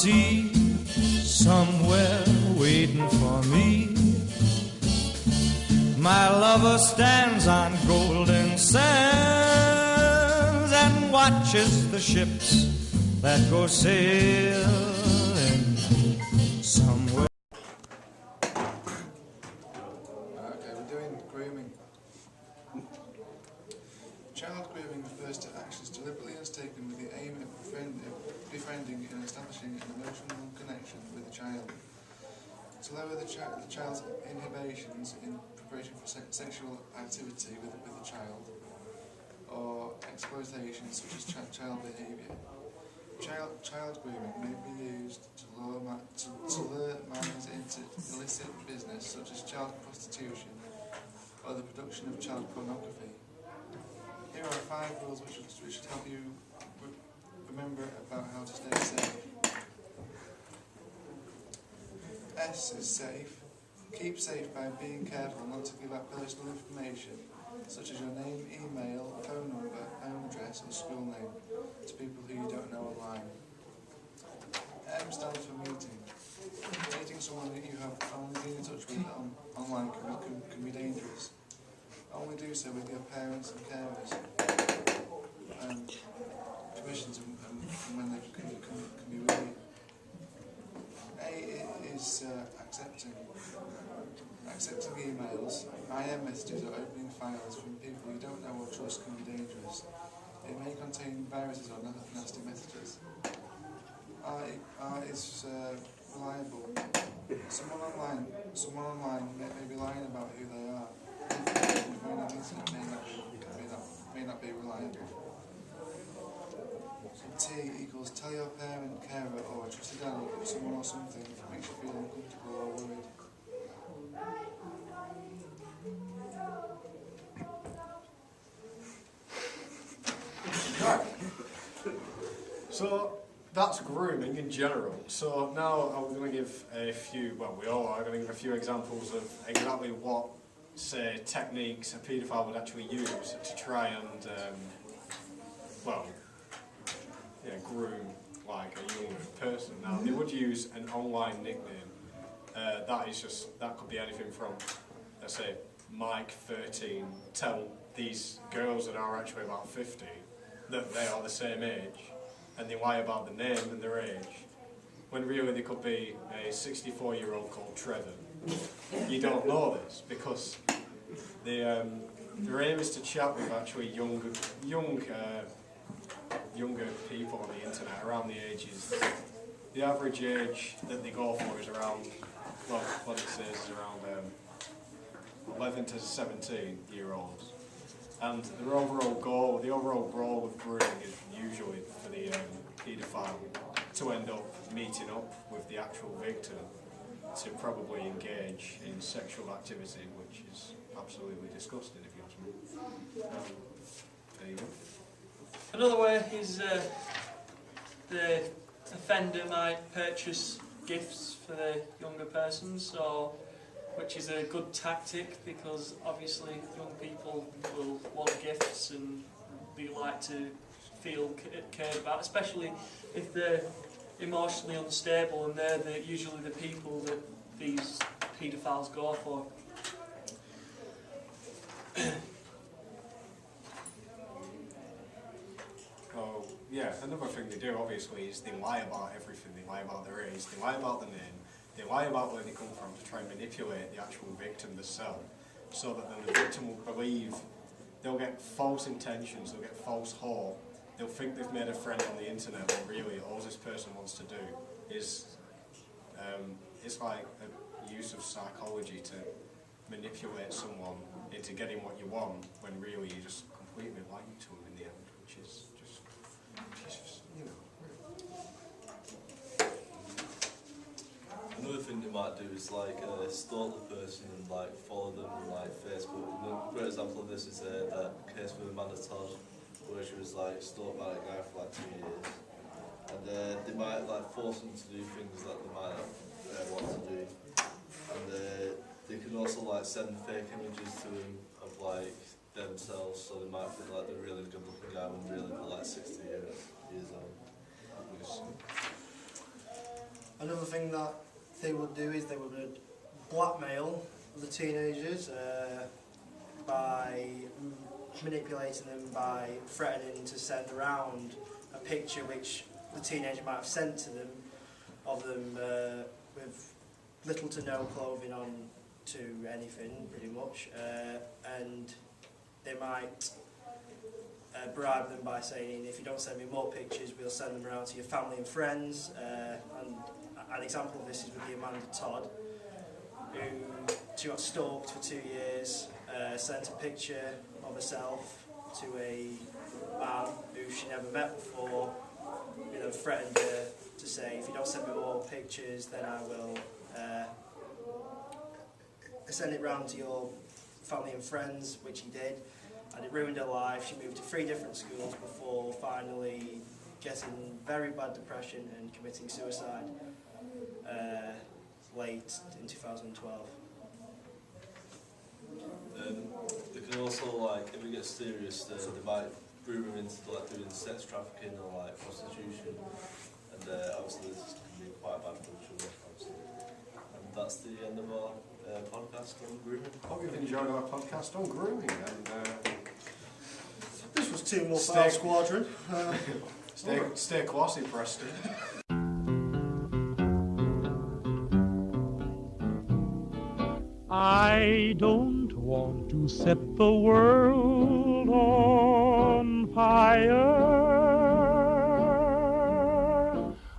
sea, somewhere waiting for me. My lover stands on golden sands and watches the ships that go sailing somewhere. Okay, we're doing grooming. Child grooming refers to actions deliberately undertaken with the aim of befriending and establishing an emotional connection with the child. To lower the child's inhibitions in preparation for sexual activity with the child, or exploitation such as child behaviour. Child grooming may be used to lure minors into illicit business such as child prostitution or the production of child pornography. Here are 5 rules which should help you remember about how to stay safe. S is safe. Keep safe by being careful not to give out personal information, such as your name, email, phone number, home address or school name, to people who you don't know online. M stands for meeting. Meeting someone that you have only been in touch with online can be dangerous. Only do so with your parents and carers. Permissions and when they can be with you. A is accepting. Accepting emails, IM messages or opening files from people you don't know or trust can be dangerous. It may contain viruses or nasty messages. R is reliable. Someone online may be lying about who they are. Information on the internet may not be reliable. T equals tell your parent, carer or a trusted adult of someone or something that makes you feel uncomfortable or worried. Right. So that's grooming in general. So now I'm going to give a few, well we all are going to give a few examples of exactly what, say, techniques a paedophile would actually use to try and, groom like a young person. Now they would use an online nickname. That could be anything from, let's say, Mike 13, tell these girls that are actually about 50 that they are the same age, and they lie about the name and their age, when really they could be a 64-year-old called Trevor. You don't know this because their aim is to chat with actually younger people on the internet around the ages. The average age that they go for is around, well, what it says is around 11 to 17-year-olds. And the overall goal of grooming is usually for the paedophile to end up meeting up with the actual victim to probably engage in sexual activity, which is absolutely disgusting if you ask me. There you go. Another way is the offender might purchase gifts for the younger persons, which is a good tactic because obviously young people will want gifts and they like to feel cared about, especially if they're emotionally unstable, and they're usually the people that these paedophiles go for. Oh, yeah, another thing they do obviously is they lie about everything. They lie about their age, they lie about the name, they lie about where they come from to try and manipulate the actual victim themselves, so that then the victim will believe, they'll get false intentions, they'll get false hope, they'll think they've made a friend on the internet, but really all this person wants to do is, it's like a use of psychology to manipulate someone into getting what you want, when really you just completely lying to them in the end, which is just, you know. Another thing they might do is like stalk the person and like follow them on like Facebook. A great example of this is that case with Amanda Todd, where she was like stalked by a guy for like 2 years, and they might like force them to do things that they might not want to do, and they can also like send fake images to them of like themselves, so they might think like they're really good looking guy when really they're like 60 years old. Another thing that they would do is they would blackmail the teenagers by manipulating them, by threatening to send around a picture which the teenager might have sent to them of them with little to no clothing on to anything, pretty much, and they might bribe them by saying, if you don't send me more pictures, we'll send them around to your family and friends. And an example of this is with the Amanda Todd, who she got stalked for 2 years, sent a picture of herself to a man who she never met before, you know, threatened her to say, if you don't send me more pictures, then I will send it round to your family and friends, which he did, and it ruined her life. She moved to 3 different schools before finally getting very bad depression and committing suicide late in 2012. They can also, like, if it gets serious, they might bring them into like doing sex trafficking or like prostitution, and obviously this can be quite bad for the children, obviously. And that's the end of our podcast on grooming. Hope you've enjoyed our podcast on grooming, and This was 2 more Foul Squadron. stay classy, Preston. I don't want to set the world on fire.